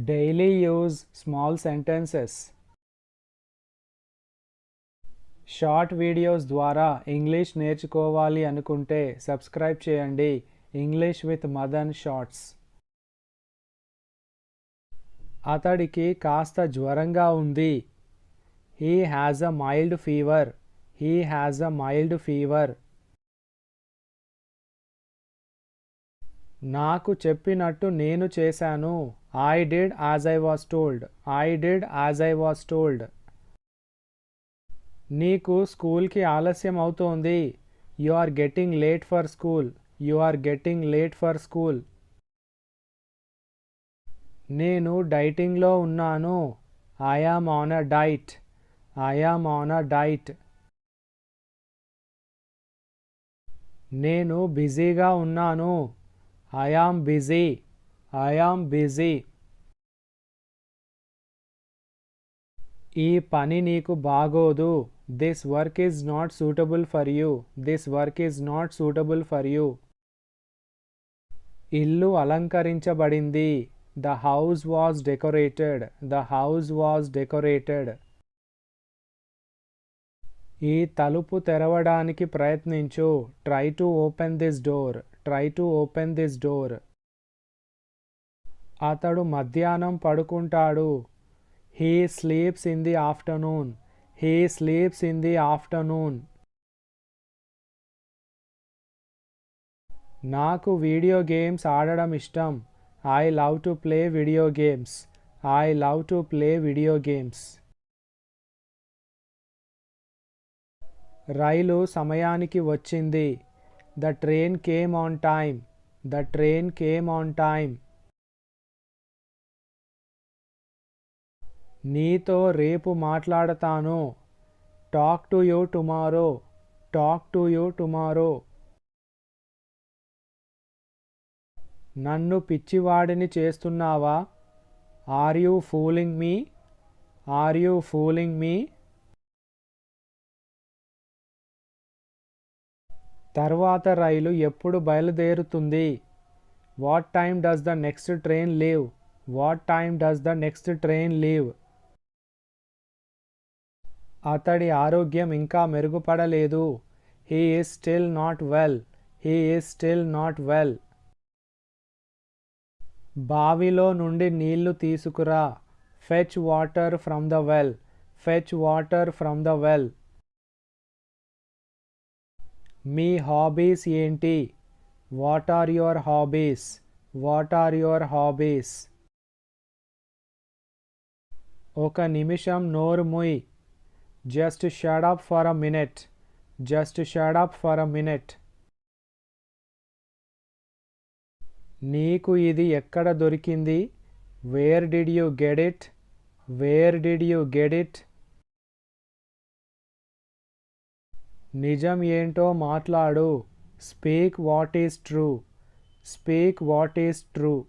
Daily use small sentences. Short videos ద్వారా English నేర్చుకోవాలి అనుకుంటే సబ్స్క్రైబ్ చేయండి ఇంగ్లీష్ విత్ మదన్ షార్ట్స్. అతడికి కాస్త జ్వరంగా ఉంది. He has a mild fever. He has a mild fever. నాకు చెప్పినట్టు నేను చేశాను. I did as I was told. I did as I was told. నీకు స్కూల్కి ఆలస్యం అవుతోంది. You are getting late for school. You are getting late for school. నేను డైటింగ్లో ఉన్నాను. I am on a diet. I am on a diet. నేను బిజీగా ఉన్నాను. I am busy. I am busy. ఈ పని నీకు బాగోదు. This work is not suitable for you. This work is not suitable for you. ఇల్లు అలంకరించబడింది. The house was decorated. The house was decorated. ఈ తలుపు తెరవడానికి ప్రయత్నించు. Try to open this door. Try to open this door. అతడు మధ్యాహ్నం పడుకుంటాడు. He sleeps in the afternoon. He sleeps in the afternoon. నాకు video games ఆడడం ఇష్టం. I love to play video games. I love to play video games. రైలు సమయానికి వచ్చింది. The train came on time. The train came on time. నీతో రేపు మాట్లాడతాను. Talk to you tomorrow. Talk to you tomorrow. నన్ను పిచ్చివాడిని చేస్తున్నావా? Are you fooling me? Are you fooling me? తర్వాత రైలు ఎప్పుడు బయలుదేరుతుంది? What time does the next train leave? What time does the next train leave? అతడి ఆరోగ్యం ఇంకా మెరుగుపడలేదు. He is still not well. He is still not well. బావిలో నుండి నీళ్లు తీసుకురా. Fetch water from the well. Fetch water from the well. Me hobbies ఏంటి? What are your hobbies? What are your hobbies? ఒక నిమిషం నోరు మూయ్. Just shut up for a minute. Just shut up for a minute. నీకు ఇది ఎక్కడ దొరికింది? Where did you get it? Where did you get it? నిజం ఏంటో మాట్లాడు. Speak what is true. Speak what is true.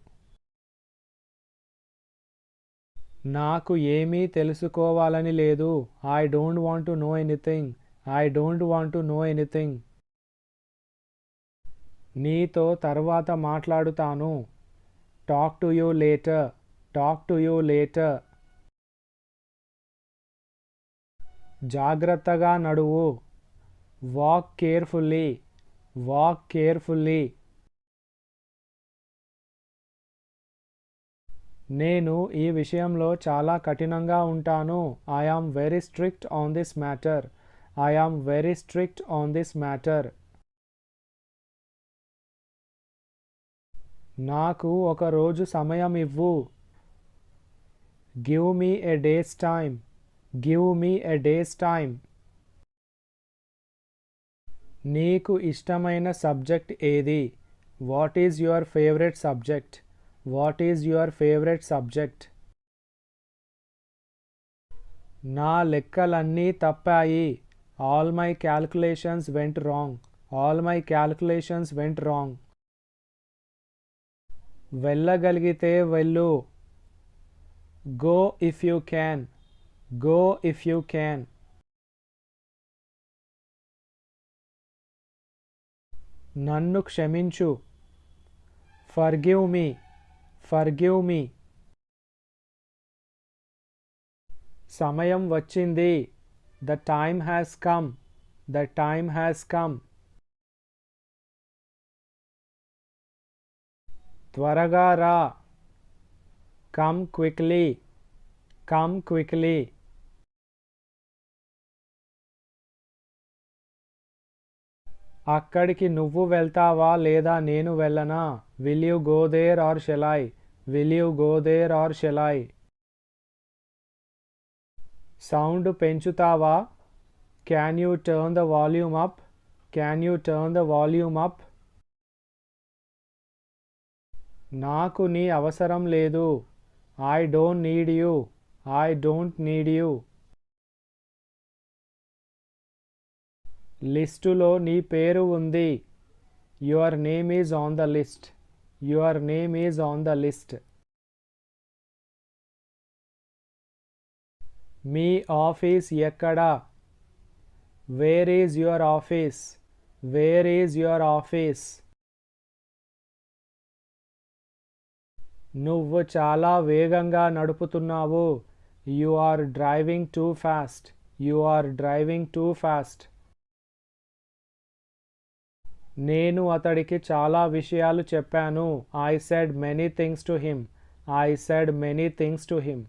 నాకు ఏమీ తెలుసుకోవాలని లేదు. I don't want to know anything. I don't want to know anything. నీతో తర్వాత మాట్లాడుతాను. Talk to you later. Talk to you later. జాగ్రత్తగా నడువు. Walk carefully. Walk carefully. నేను ఈ విషయంలో చాలా కఠినంగా ఉంటాను. I am very strict on this matter. I am very strict on this matter. నాకు ఒక రోజు సమయం ఇవ్వు. Give me a day's time. Give me a day's time. నీకు ఇష్టమైన సబ్జెక్ట్ ఏది? What is your favourite subject? What is your favourite subject? నా లెక్కలన్నీ తప్పాయి. All my calculations went wrong. All my calculations went wrong. వెళ్ళగలిగితే వెళ్ళు. Go if you can. Go if you can. నన్ను క్షమించు. Forgive me. Forgive me. సమయం వచ్చింది. The time has come. The time has come. త్వరగా రా. Come quickly. Come quickly. అక్కడికి నువ్వు వెళ్తావా లేదా నేను వెళ్ళనా? Will you go there or shall I? Will you go there or shall I? Sound పెంచుతావా? Can you turn the volume up? Can you turn the volume up? నాకు నీ అవసరం లేదు. I don't need you. I don't need you. లిస్టులో నీ పేరు ఉంది. Your name is on the list. Your name is on the list. Me office ఎక్కడ? Where is your office? Where is your office? నువ్వు చాలా వేగంగా నడుపుతున్నావు. You are driving too fast. You are driving too fast. నేను అతడికి చాలా విషయాలు చెప్పాను. I said many things to him. I said many things to him.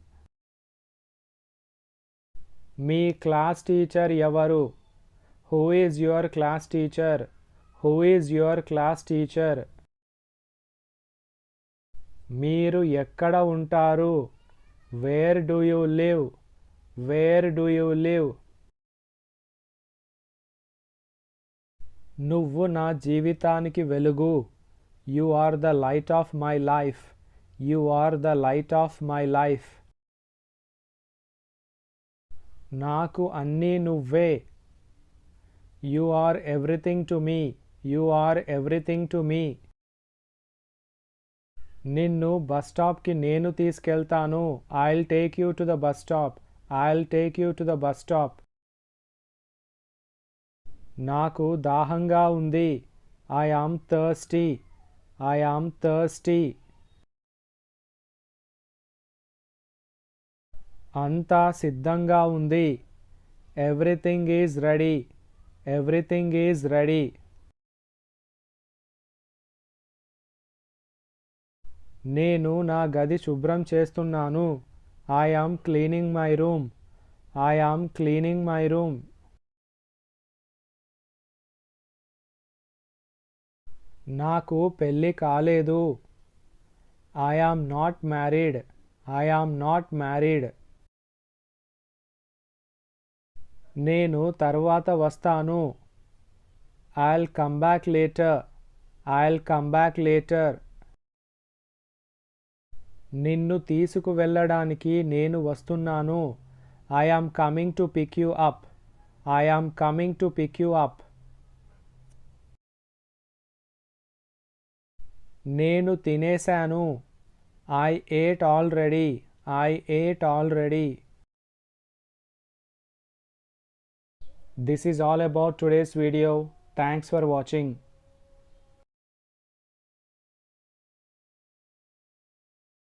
Me class teacher ఎవరు? Who is your class teacher? Who is your class teacher? మీరు ఎక్కడ ఉంటారు? Where do you live? Where do you live? నువ్వు నా జీవితానికి వెలుగు. You are the light of my life. You are the light of my life. నాకు అన్నీ నువ్వే. You are everything to me. You are everything to me. నిన్ను bus స్టాప్కి నేను తీసుకెళ్తాను. I'll take you to the bus stop. I'll take you to the bus stop. నాకు దాహంగా ఉంది. I am thirsty. I am thirsty. అంతా సిద్ధంగా ఉంది. Everything is ready. Everything is ready. నేను నా గది శుభ్రం చేస్తున్నాను. I am cleaning my room. I am cleaning my room. నాకు పెళ్ళి కాలేదు. I am not married. I am not married. నేను తర్వాత వస్తాను. I'll come back later. I'll come back later. నిన్ను తీసుకువెళ్ళడానికి నేను వస్తున్నాను. I am coming to pick you up. I am coming to pick you up. నేను తినేశాను. I ate already. I ate already. This is all about today's video. Thanks for watching.